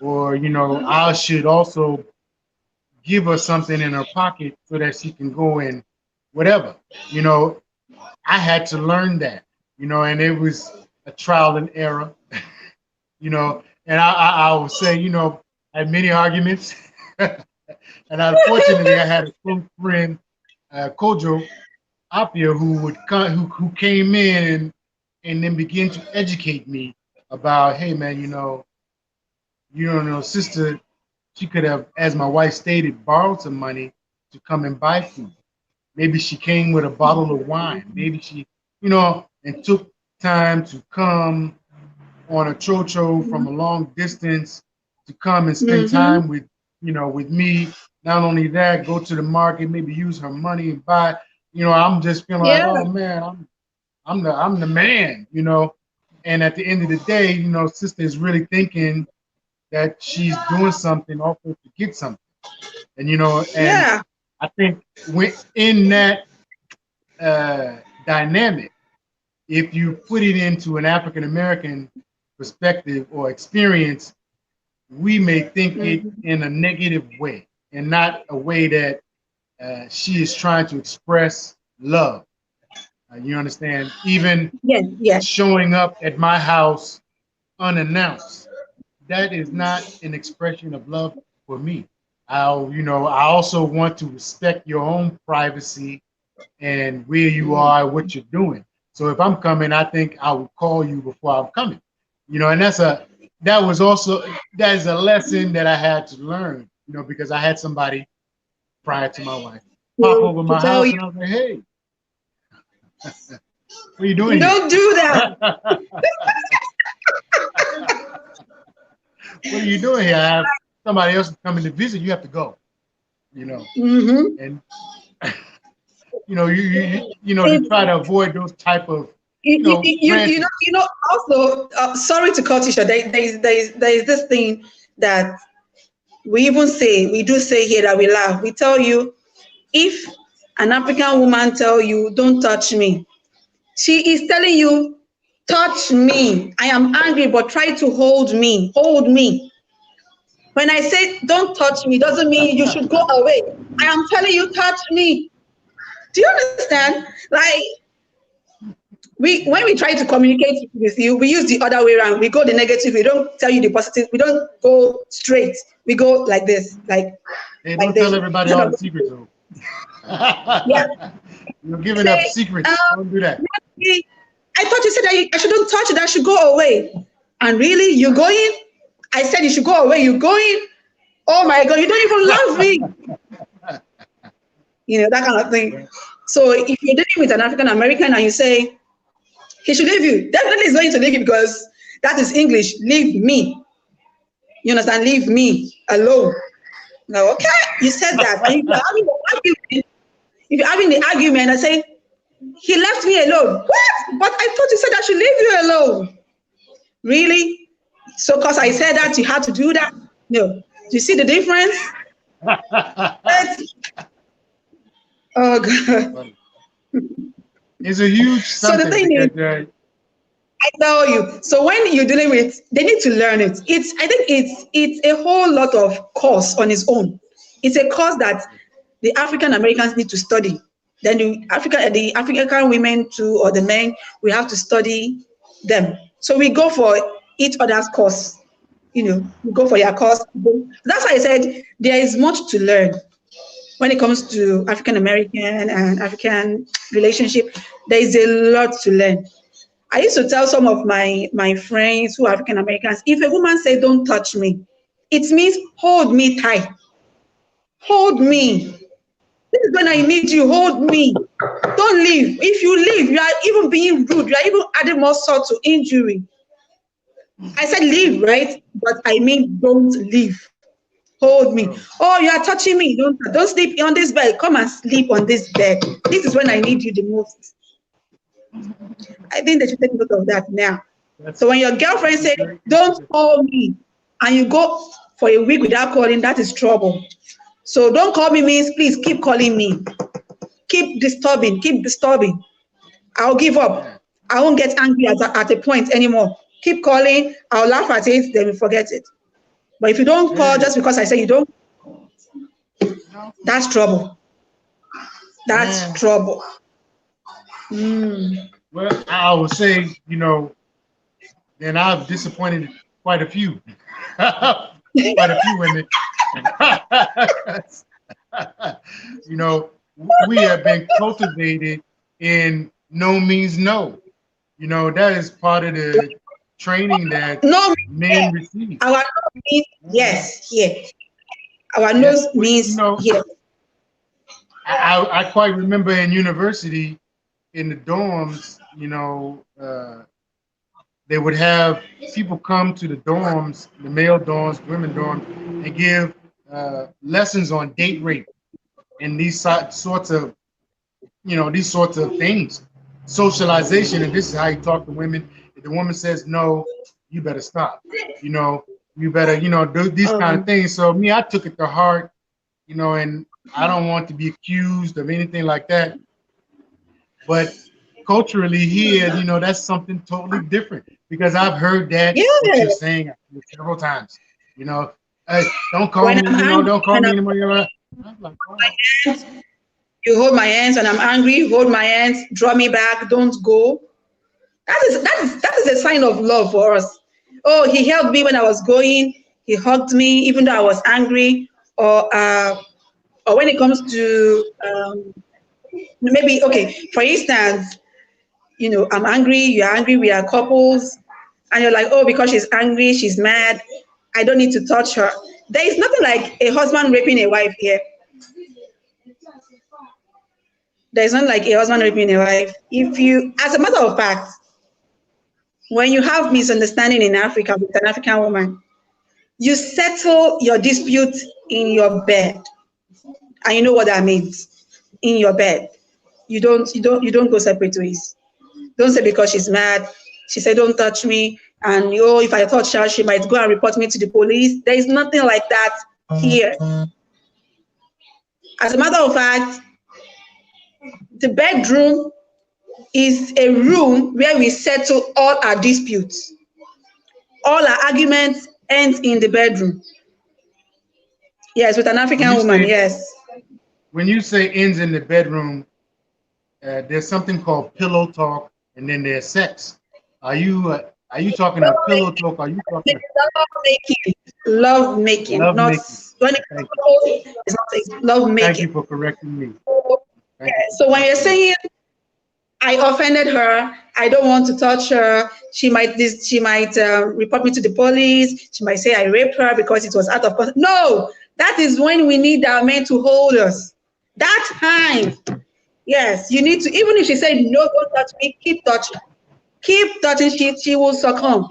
or you know, I should also give her something in her pocket so that she can go and whatever. You know, I had to learn that, you know, and it was a trial and error, you know, and I would say, you know, I had many arguments. And unfortunately, I had a close friend, Kojo Apia, who would come, who came in and then began to educate me about, hey man, you don't know, sister, she could have, as my wife stated, borrowed some money to come and buy food. Maybe she came with a bottle of wine. Maybe she, you know, and took time to come on a chocho from a long distance to come and spend time with, you know, with me. Not only that, go to the market, maybe use her money and buy. You know, I'm just feeling like, Yeah. oh man, I'm the man, you know. And at the end of the day, you know, sister is really thinking that she's doing something also to get something. And you know, and Yeah. I think in that dynamic, if you put it into an African American perspective or experience, we may think it in a negative way and not a way that she is trying to express love. You understand? Even Yes. Yes. showing up at my house unannounced, that is not an expression of love for me. You know, I also want to respect your own privacy and where you are, what you're doing. So if I'm coming, I think I would call you before I'm coming. You know, and that is a lesson that I had to learn, you know, because I had somebody prior to my wife pop over To my tell house you, and I was like, hey, what are you doing here? don't do that. What are you doing here? I have somebody else coming to visit. You have to go, you know. And you know, you know, to try to avoid those type of, you know, granted. You know. Also, sorry to cut you short. There is this thing that we even say, we do say here that we laugh. We tell you, if an African woman tell you, "Don't touch me," she is telling you, "Touch me. I am angry, but try to hold me. Hold me." When I say "Don't touch me," doesn't mean you should go away. I am telling you, touch me. Do you understand? Like, when we try to communicate with you, we use the other way around. We go the negative. We don't tell you the positive. We don't go straight. We go like this, Hey, like don't this. tell everybody all the secrets, though. Yeah. You're giving up Say, secrets. Don't do that. I thought you said that I shouldn't touch it. I should go away. And really, you're going? I said you should go away. You're going? Oh my God! You don't even love me. You know, that kind of thing. So if you're dealing with an African American and you say he should leave you, definitely he's going to leave you because that is English. Leave me. You understand? Leave me alone. No, okay, you said that. And if you're having the argument, I say, he left me alone. What? But I thought you said I should leave you alone. Really? So because I said that, you had to do that? No. Do you see the difference? Oh God. It's a huge So the something thing is, because I tell you. So when you're dealing with, they need to learn it. I think it's a whole lot of course on its own. It's a course that the African Americans need to study. Then the African women too, or the men, we have to study them. So we go for each other's course. We go for your course. That's why I said there is much to learn when it comes to African American and African relationship. There is a lot to learn. I used to tell some of my friends who are African Americans, if a woman say don't touch me, it means hold me tight. Hold me. This is when I need you. Hold me. Don't leave. If you leave, you are even being rude. You are even adding more salt to injury. I said leave, right? But I mean don't leave. Hold me. Oh, you are touching me. Don't sleep on this bed. Come and sleep on this bed. This is when I need you the most. I think they should take note of that now. So when your girlfriend says, don't call me, and you go for a week without calling, that is trouble. So don't call me means please keep calling me. Keep disturbing. I'll give up. I won't get angry at a point anymore. Keep calling. I'll laugh at it, then we forget it. But if you don't call just because I say you don't, that's trouble. That's trouble. Well, I would say, then I've disappointed quite a few, quite a few women. We have been cultivated in no means no. That is part of the training that men receive. Our no means yes, here. Our no means yes. I quite remember in university, in the dorms, they would have people come to the dorms, the male dorms, women dorms, and give lessons on date rape and these sorts of things, socialization. And this is how you talk to women. If the woman says no, you better stop. You better do these kind of things. So me, I took it to heart, and I don't want to be accused of anything like that. But culturally here, that's something totally different, because I've heard that what you're saying several times. Hey, don't call me, don't call me anymore. I'm like, wow. You hold my hands when I'm angry, hold my hands, draw me back, don't go. That is a sign of love for us. Oh, he held me when I was going, he hugged me even though I was angry, or when it comes to maybe, okay, for instance, I'm angry, you're angry, we are couples, and you're like, oh, because she's angry, she's mad, I don't need to touch her. There is nothing like a husband raping a wife here. There's not like a husband raping a wife. As a matter of fact, when you have misunderstanding in Africa with an African woman, you settle your dispute in your bed. And you know what that means. In your bed. You don't go separate ways. Don't say because she's mad, she said don't touch me, and if I touch her, she might go and report me to the police. There is nothing like that here. As a matter of fact, the bedroom is a room where we settle all our disputes. All our arguments end in the bedroom. Yes, with an African woman, yes. When you say ends in the bedroom, there's something called pillow talk, and then there's sex. Are you talking about pillow talk? Are you talking love making? Love making. When it's not love making. Thank you for correcting me. So when you're saying I offended her, I don't want to touch her, she might report me to the police, she might say I raped her because it was out of control. No, that is when we need our men to hold us. That time, yes, you need to, even if she said no, don't touch me, keep touching. Keep touching, she will succumb.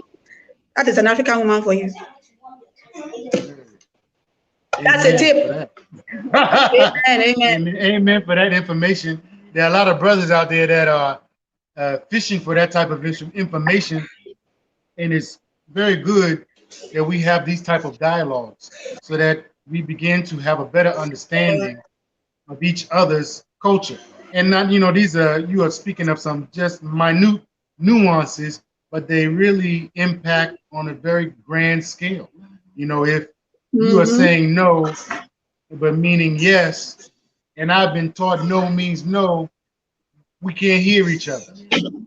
That is an African woman for you. That's a tip. Amen. Amen for that information. There are a lot of brothers out there that are fishing for that type of information, and it's very good that we have these type of dialogues so that we begin to have a better understanding of each other's culture. And not, you know, these are, you are speaking of some just minute nuances, but they really impact on a very grand scale. You know, if you are Mm-hmm. saying no, but meaning yes, and I've been taught no means no, we can't hear each other. You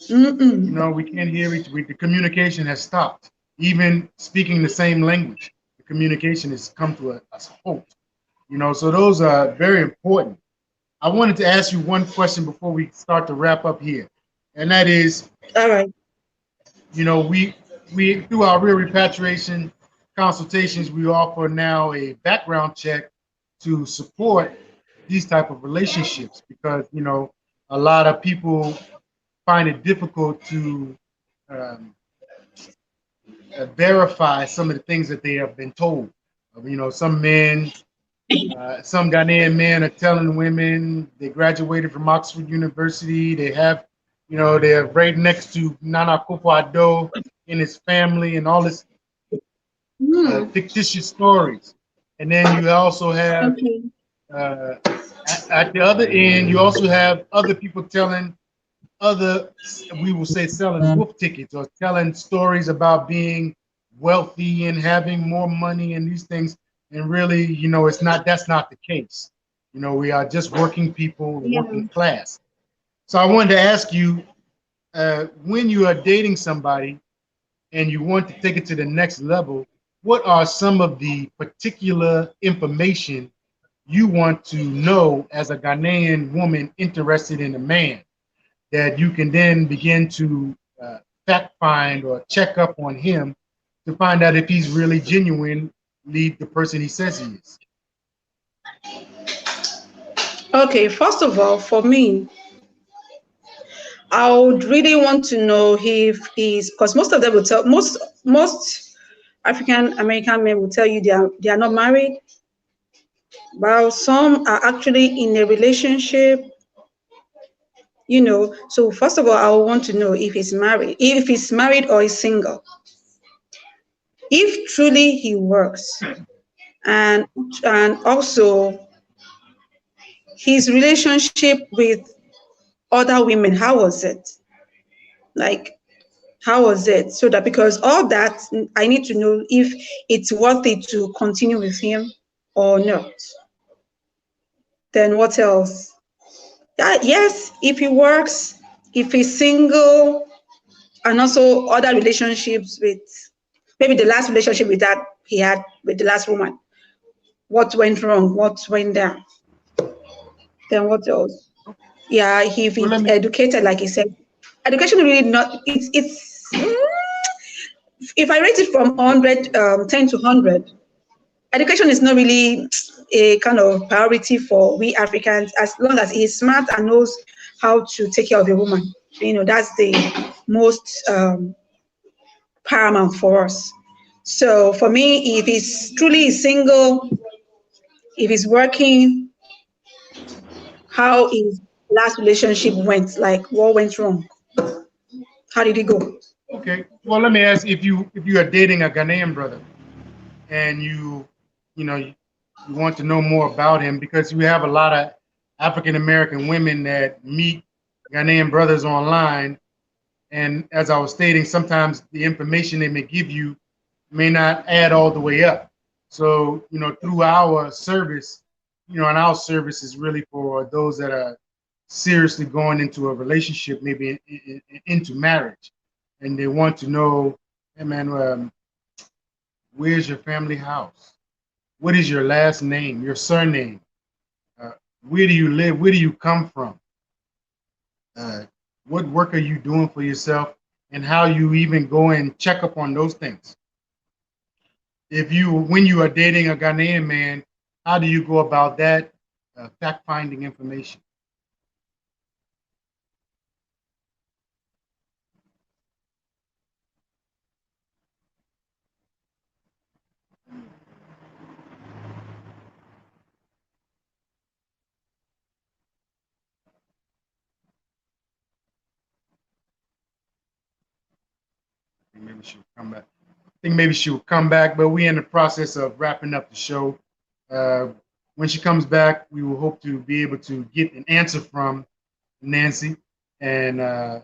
Mm-mm. know, we can't hear each. The communication has stopped. Even speaking the same language, the communication has come to a halt. You know, so those are very important. I wanted to ask you one question before we start to wrap up here, and that is, All right. you know, we through our real repatriation consultations, we offer now a background check to support these type of relationships because you know a lot of people find it difficult to um, verify some of the things that they have been told. You know, some men, some Ghanaian men are telling women they graduated from Oxford University. They have, you know, they're right next to Nana Akufo-Addo in his family and all this Mm. fictitious stories. And then you also have Okay. uh, at the other end, you also have other people telling other, we will say, selling wolf tickets or telling stories about being wealthy and having more money and these things. And really, you know, it's not, that's not the case. You know, we are just working people, Yeah. working class. So I wanted to ask you, when you are dating somebody and you want to take it to the next level, what are some of the particular information you want to know as a Ghanaian woman interested in a man, that you can then begin to fact find or check up on him to find out if he's really genuinely the person he says he is? Okay. First of all, for me, I would really want to know if he's, because most of them will tell, most African American men will tell you they are not married, while some are actually in a relationship. So first of all, I want to know if he's married or is single. If truly he works, and also his relationship with other women, how was it? Like, how was it? So that, because all that, I need to know if it's worth it to continue with him or not. Then what else? Yes, if he works, if he's single, and also other relationships with, maybe the last relationship with that he had with the last woman. What went wrong? What went down? Then what else? Yeah, if Well, let he's me, educated, like he said, education really not. If I rate it from okay, 100, 10 to 100, education is not really a kind of priority for we Africans, as long as he's smart and knows how to take care of a woman. That's the most paramount for us. So for me, if he's truly single, if he's working, how his last relationship went, like what went wrong? How did it go? okay. Well, let me ask, if you are dating a Ghanaian brother and you know you want to know more about him because we have a lot of African American women that meet Ghanaian brothers online. And as I was stating, sometimes the information they may give you may not add all the way up. So, you know, through our service, you know, and our service is really for those that are seriously going into a relationship, maybe into marriage, and they want to know, hey man, where's your family house? What is your last name, your surname? Uh, where do you live? Where do you come from? Uh, what work are you doing for yourself? And how you even go and check up on those things. If you, when you are dating a Ghanaian man, how do you go about that fact finding information? Maybe she'll come back. think maybe she will come back, but we're in the process of wrapping up the show. When she comes back, we will hope to be able to get an answer from Nancy, and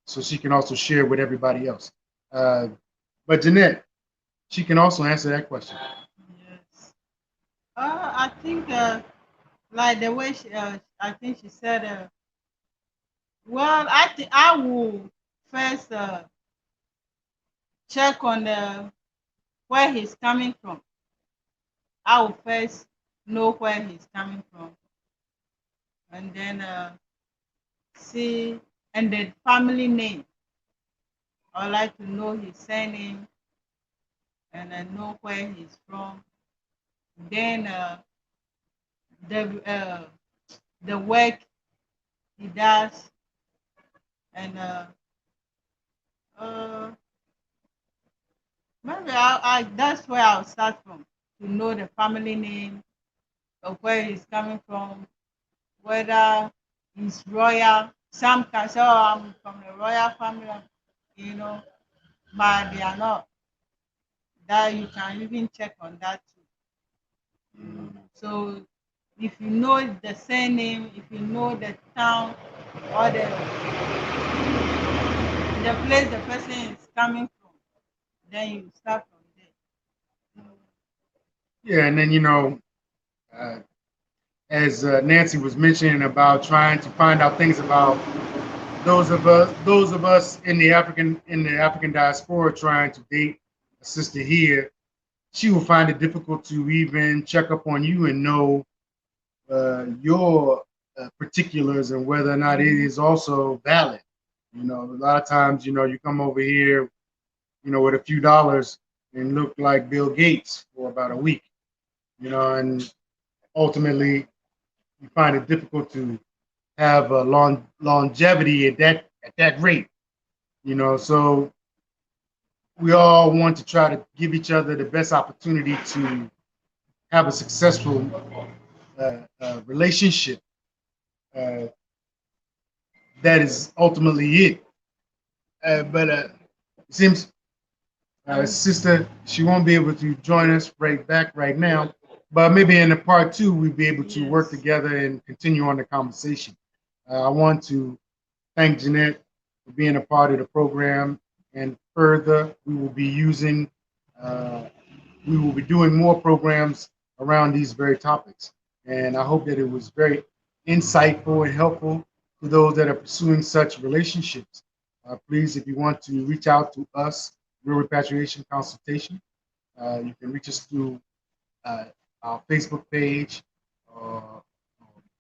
so she can also share with everybody else. But Jeanette, she can also answer that question. Yes. I think like the way I think she said, well, I think I will first check on where he's coming from. I will first know where he's coming from, and then see, and the family name. I would like to know his surname, and I know where he's from. Then the the work he does, and uh, maybe that's where I'll start from, to know the family name of where he's coming from, whether he's royal. Some can say, "Oh, I'm from the royal family," you know, but they are not. That you can even check on that too. So if you know the surname, if you know the town or the place the person is coming from, then you start from there. Yeah, and then uh, as Nancy was mentioning about trying to find out things about those of us in the African diaspora trying to date a sister here, she will find it difficult to even check up on you and know your particulars and whether or not it is also valid. A lot of times, you come over here, with a few dollars and look like Bill Gates for about a week, and ultimately you find it difficult to have a longevity at that rate. So we all want to try to give each other the best opportunity to have a successful relationship. Uh, that is ultimately it. But it seems sister, she won't be able to join us right now. But maybe in the part two, we'll be able to work Yes. together and continue on the conversation. I want to thank Jeanette for being a part of the program. And further, uh, we will be doing more programs around these very topics. And I hope that it was very insightful and helpful to those that are pursuing such relationships. Please, if you want to reach out to us, Real Repatriation Consultation, you can reach us through uh, our Facebook page uh,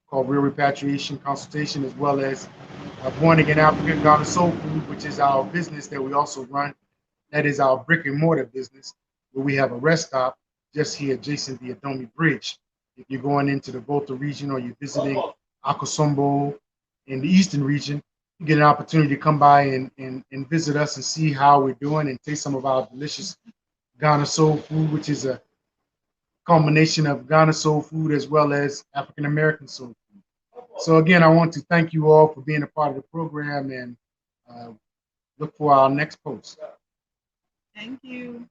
called Real Repatriation Consultation, as well as Born Again African Ghana Soul Food, which is our business that we also run. That is our brick and mortar business, where we have a rest stop just here adjacent the Adomi Bridge. If you're going into the Volta region or you're visiting Akosombo in the eastern region, you get an opportunity to come by and visit us and see how we're doing and taste some of our delicious Ghana soul food, which is a combination of Ghana soul food as well as African American soul food. So again, I want to thank you all for being a part of the program and uh, look for our next post. Thank you.